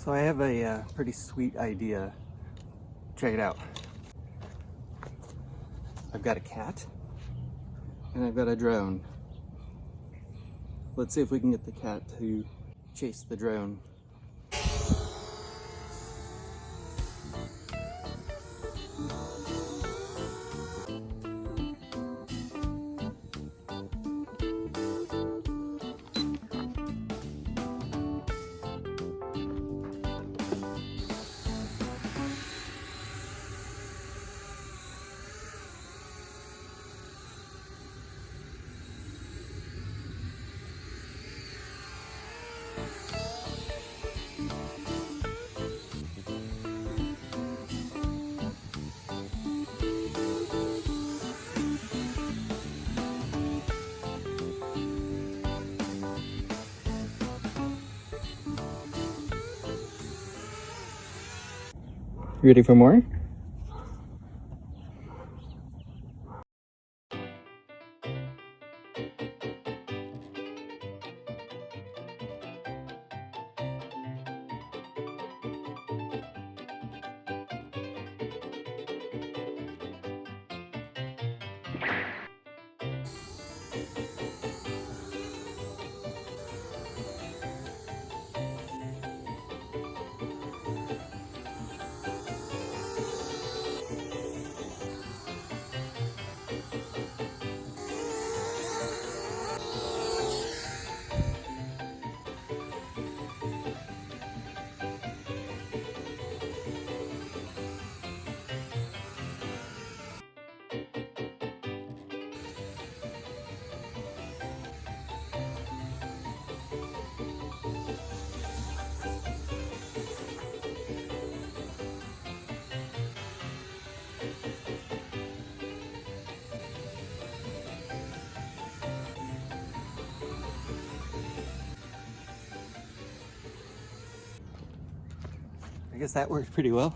So I have a pretty sweet idea. Check it out. I've got a cat and I've got a drone. Let's see if we can get the cat to chase the drone. You ready for more? I guess that worked pretty well.